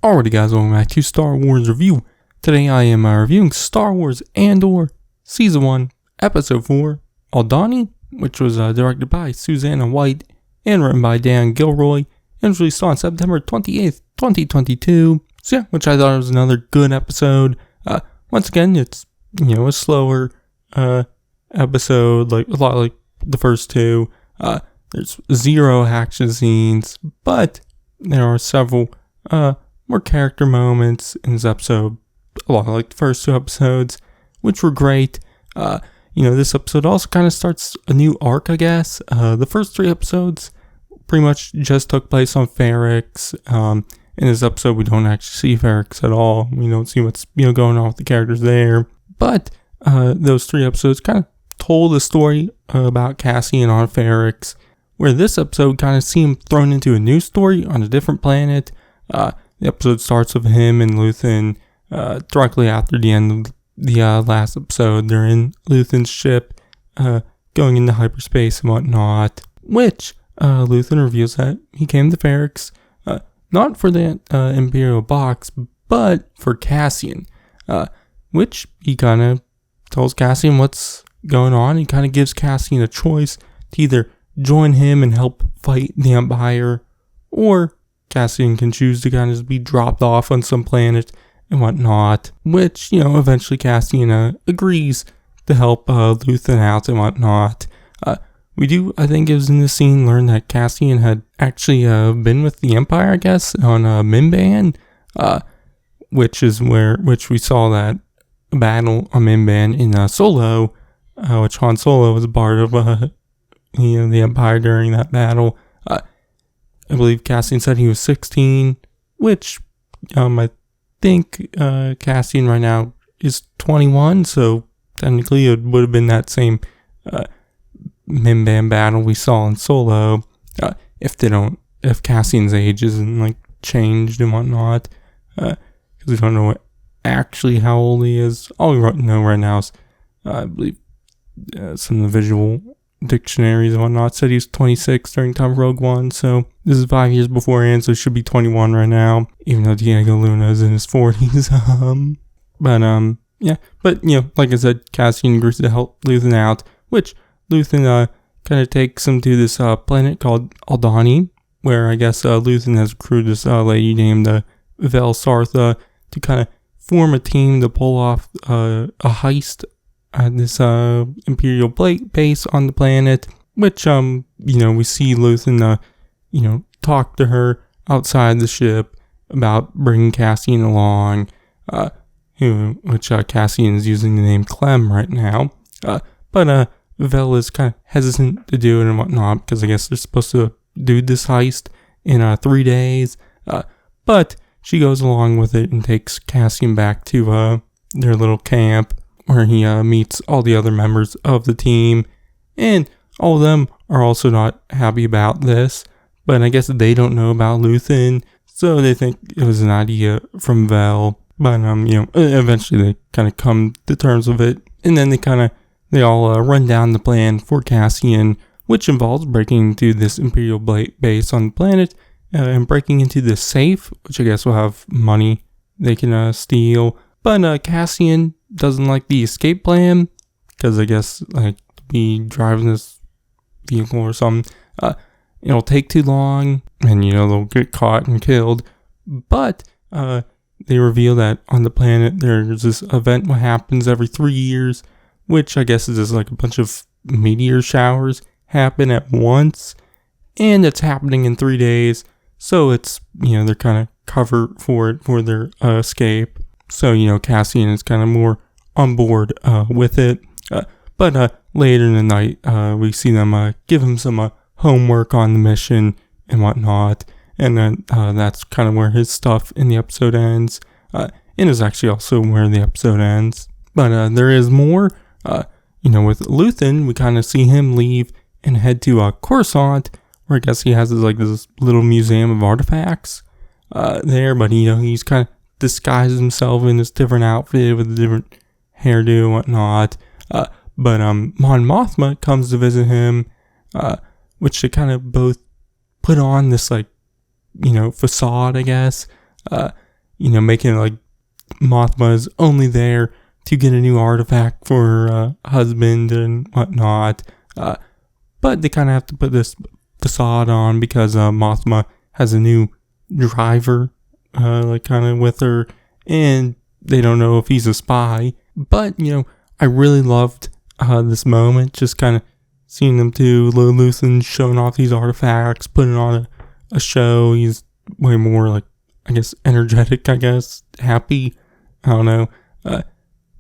Alrighty guys, welcome back to Star Wars Review. Today I am reviewing Star Wars Andor, Season 1, Episode 4, Aldhani, which was directed by Susanna White and written by Dan Gilroy, and was released on September 28th, 2022. So yeah, which I thought was another good episode. Once again, it's, a slower episode, like a lot like the first two. There's zero action scenes, but there are several more character moments in this episode, a lot like the first two episodes, which were great. This episode also kind of starts a new arc, I guess. The first three episodes pretty much just took place on Ferrix. In this episode, we don't actually see Ferrix at all. We don't see what's going on with the characters there. But those three episodes kind of told a story about Cassian on Ferrix, where this episode kind of see him thrown into a new story on a different planet. The episode starts with him and Luthen directly after the end of the last episode. They're in Luthen's ship, going into hyperspace and whatnot, which Luthen reveals that he came to Ferrix, not for the Imperial box, but for Cassian, which he kind of tells Cassian what's going on. He kind of gives Cassian a choice to either join him and help fight the Empire, or Cassian can choose to kind of be dropped off on some planet and whatnot, which, eventually Cassian agrees to help Luthen out and whatnot. We do, I think it was in this scene, learn that Cassian had actually been with the Empire, I guess, on Mimban, which we saw that battle on Mimban in Solo, which Han Solo was a part of, the Empire during that battle. I believe Cassian said he was 16, which I think Cassian right now is 21, so technically it would have been that same Mimban battle we saw in Solo, if Cassian's age isn't changed and whatnot, because we don't know actually how old he is. All we know right now is, I believe, some of the visual dictionaries and whatnot said he was 26 during time of Rogue One, so this is 5 years beforehand, so he should be 21 right now, even though Diego Luna is in his 40s. But like I said, Cassian agrees to help Luthen out, which Luthen kind of takes him to this planet called Aldhani, where I guess Luthen has recruited this lady named Vel Sartha to kind of form a team to pull off a heist at this Imperial base on the planet, which we see Luthen talk to her outside the ship about bringing Cassian along, which Cassian is using the name Clem right now, but Vel is kind of hesitant to do it and whatnot, because I guess they're supposed to do this heist in 3 days, but she goes along with it and takes Cassian back to their little camp, where he meets all the other members of the team, and all of them are also not happy about this, but I guess they don't know about Luthen, so they think it was an idea from Vel, but eventually they kind of come to terms with it, and then they all run down the plan for Cassian, which involves breaking into this Imperial base on the planet, and breaking into the safe, which I guess will have money they can steal, but Cassian doesn't like the escape plan, because I guess to be driving this vehicle or something, it'll take too long, and they'll get caught and killed. But they reveal that on the planet there's this event what happens every 3 years, which I guess is just a bunch of meteor showers happen at once, and it's happening in 3 days, so it's they're kind of covered for it for their escape. So, Cassian is kind of more on board with it. But later in the night, we see them give him some homework on the mission and whatnot. And then that's kind of where his stuff in the episode ends. And is actually also where the episode ends. But there is more. With Luthen, we kind of see him leave and head to Coruscant, where I guess he has this little museum of artifacts there. But, he's kind of disguises himself in this different outfit with a different hairdo and whatnot. But Mon Mothma comes to visit him, which they kind of both put on this facade, I guess. making it like Mothma is only there to get a new artifact for her husband and whatnot. But they kind of have to put this facade on because Mothma has a new driver, kind of with her, and they don't know if he's a spy. But, I really loved this moment, just kind of seeing them two, Luthen showing off these artifacts, putting on a show. He's way more, energetic, happy. I don't know.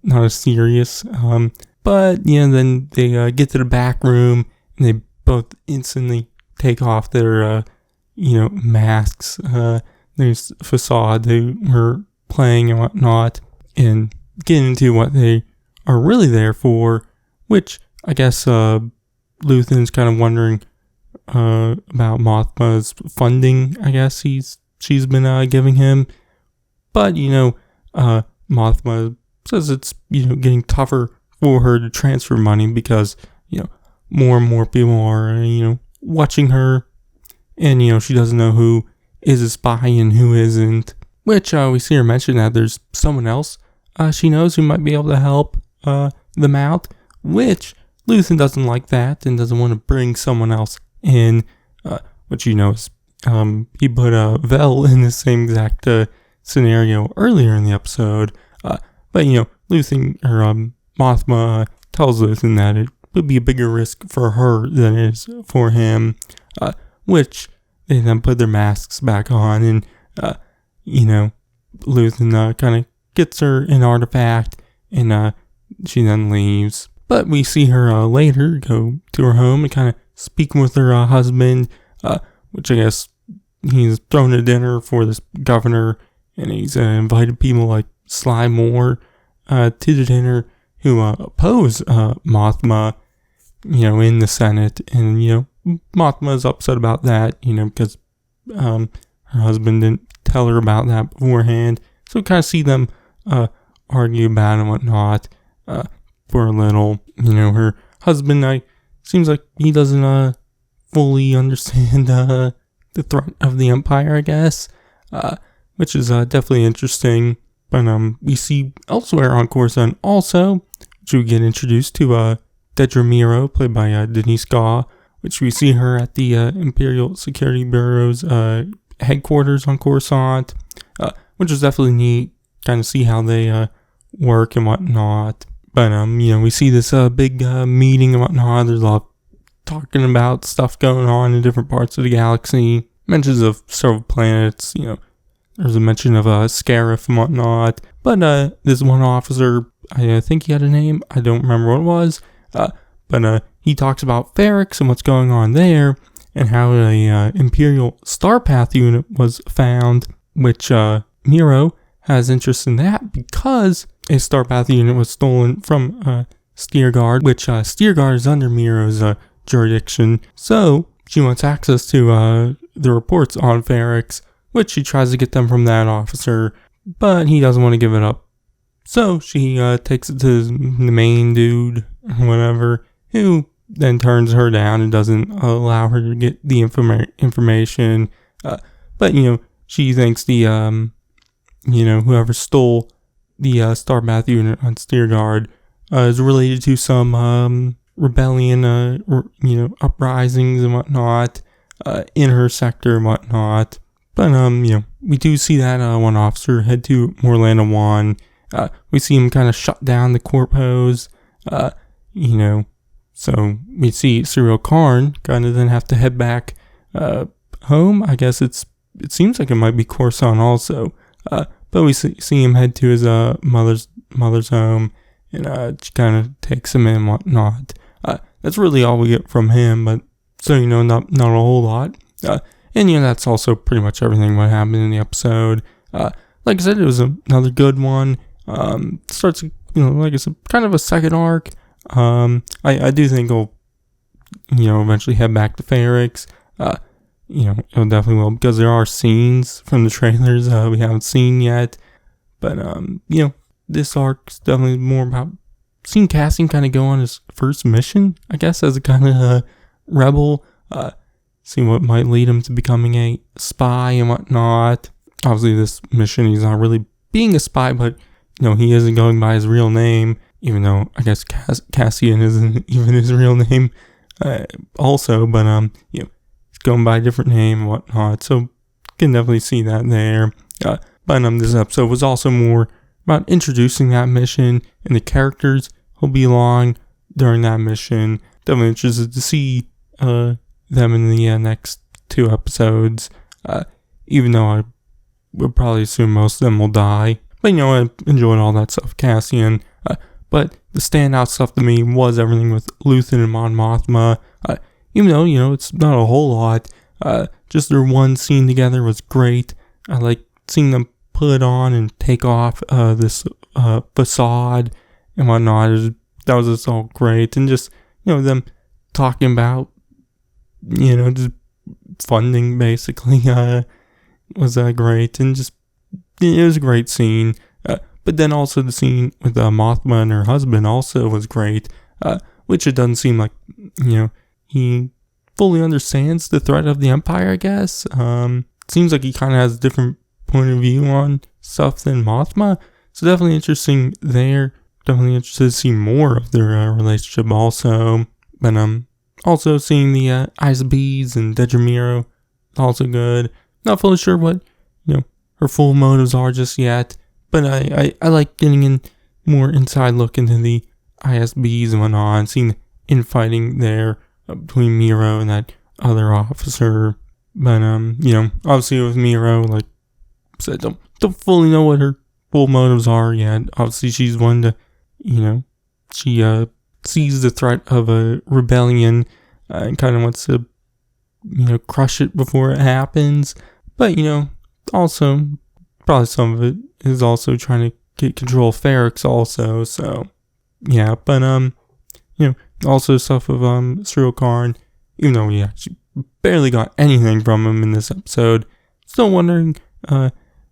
Not as serious. But, then they get to the back room, and they both instantly take off their, masks. There's facade they were playing and whatnot, and get into what they are really there for, which I guess Luthen's kind of wondering about Mothma's funding, I guess she's been giving him. But, Mothma says it's, getting tougher for her to transfer money because, more and more people are, watching her, and, she doesn't know who is a spy and who isn't, which we see her mention that there's someone else she knows who might be able to help them out, which Luthen doesn't like that and doesn't want to bring someone else in, which is he put Vel in the same exact scenario earlier in the episode, but Luthen or Mothma tells Luthen that it would be a bigger risk for her than it is for him, which they then put their masks back on, and Luthen kind of gets her an artifact, and she then leaves. But we see her later go to her home and kind of speaking with her husband, which I guess he's thrown a dinner for this governor, and he's invited people like Sly Moore to the dinner who oppose Mothma, in the Senate. And, Mothma's upset about that, because her husband didn't tell her about that beforehand. So we kind of see them argue about it and whatnot for a little. Her husband, seems like he doesn't fully understand the threat of the Empire, I guess, which is definitely interesting. But we see elsewhere on Coruscant also, which we get introduced to Dedra Meero, played by Denise Gaw, which we see her at the Imperial Security Bureau's headquarters on Coruscant, which is definitely neat. Kind of see how they work and whatnot. But we see this big meeting and whatnot. There's a lot of talking about stuff going on in different parts of the galaxy. Mentions of several planets. There's a mention of Scarif and whatnot. But this one officer, I think he had a name. I don't remember what it was. But he talks about Ferrix and what's going on there, and how a Imperial Starpath unit was found, which Meero has interest in that because a Starpath unit was stolen from Steerguard, which Steerguard is under Meero's jurisdiction. So she wants access to the reports on Ferrix, which she tries to get them from that officer, but he doesn't want to give it up. So she takes it to the main dude, or whatever, who then turns her down and doesn't allow her to get the information. But, she thinks the, whoever stole the Starpath unit on Steerguard is related to some rebellion, uprisings and whatnot in her sector and whatnot. But, we do see that one officer head to Morlana 1. We see him kind of shut down the corpos, so we see Cyril Karn kind of then have to head back home. I guess it seems like it might be Coruscant also, but we see him head to his mother's home, and she kind of takes him in and whatnot. That's really all we get from him, but so not a whole lot. And that's also pretty much everything what happened in the episode. Like I said, it was another good one. Starts, like I said, kind of a second arc. I do think he'll, eventually head back to Ferrix. It definitely will, because there are scenes from the trailers we haven't seen yet. But, this arc's definitely more about seeing Cassian kind of go on his first mission, I guess, as a kind of rebel. Seeing what might lead him to becoming a spy and whatnot. obviously this mission, he's not really being a spy, but, he isn't going by his real name, even though I guess Cassian isn't even his real name also, but, he's going by a different name and whatnot, so can definitely see that there. But this episode was also more about introducing that mission and the characters who'll be along during that mission. Definitely interested to see them in the next 2 episodes, even though I would probably assume most of them will die. But I enjoyed all that stuff, Cassian. But the standout stuff to me was everything with Luthen and Mon Mothma. Even though, it's not a whole lot. Just their one scene together was great. I like seeing them put on and take off this facade and whatnot. That was just all great. And just, them talking about, just funding basically was great. And just, it was a great scene. But then also the scene with Mothma and her husband also was great. Which it doesn't seem like, he fully understands the threat of the Empire, I guess. Seems like he kind of has a different point of view on stuff than Mothma. So definitely interesting there. Definitely interested to see more of their relationship also. But also seeing the ISBs and Dedramiro, also good. Not fully sure what, her full motives are just yet. But I like getting in more inside look into the ISBs and whatnot, and seeing infighting there between Miro and that other officer. But obviously with Miro, like I said, don't fully know what her full motives are yet. Obviously she's one to, she sees the threat of a rebellion and kind of wants to, crush it before it happens. But also probably some of it is also trying to get control of Ferrix also. So yeah, but also stuff of Cyril Karn, even though we actually barely got anything from him in this episode. Still wondering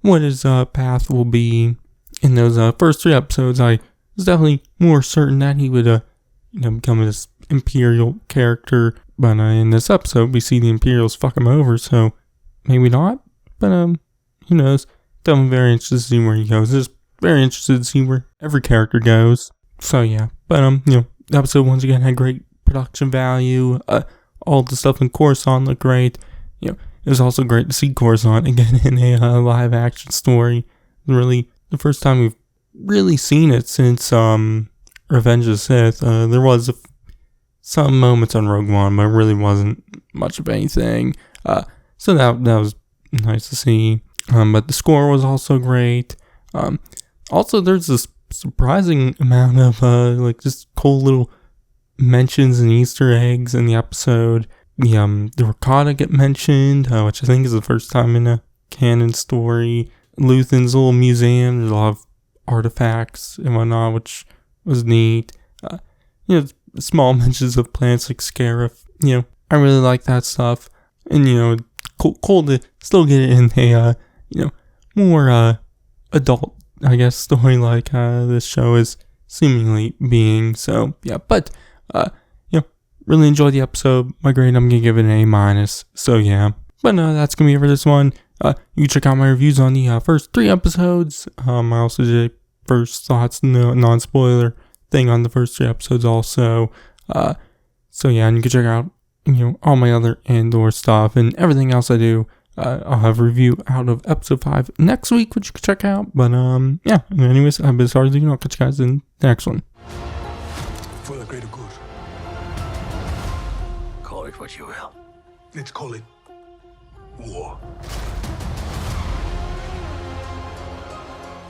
what his path will be in those first 3 episodes. I was definitely more certain that he would become this Imperial character, but in this episode we see the Imperials fuck him over, so maybe not. But who knows? Definitely very interested to see where he goes. Just very interested to see where every character goes. So yeah, but the episode once again had great production value. All the stuff in Coruscant looked great. It was also great to see Coruscant again in a live action story. Really, the first time we've really seen it since Revenge of the Sith. There was some moments on Rogue One, but it really wasn't much of anything. So that was nice to see. But the score was also great. Also, there's this surprising amount of just cool little mentions and Easter eggs in the episode. The Ricotta get mentioned, which I think is the first time in a canon story. Luthen's little museum, there's a lot of artifacts and whatnot, which was neat. Small mentions of planets like Scarif. I really like that stuff. And cool to still get it in a more adult, I guess, story like this show is seemingly being. So yeah, but really enjoyed the episode. My grade, I'm gonna give it an A-. So yeah, but that's gonna be it for this one. You can check out my reviews on the first 3 episodes. I also did a first thoughts, non-spoiler thing on the first 3 episodes also. So yeah, and you can check out all my other Andor stuff and everything else I do. I'll have a review out of episode 5 next week, which you can check out. But yeah. Anyways, I've been Sarge. I'll catch you guys in the next one. For the greater good. Call it what you will. Let's call it war.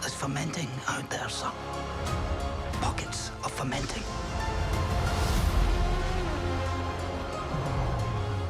There's fermenting out there, son. Pockets of fermenting.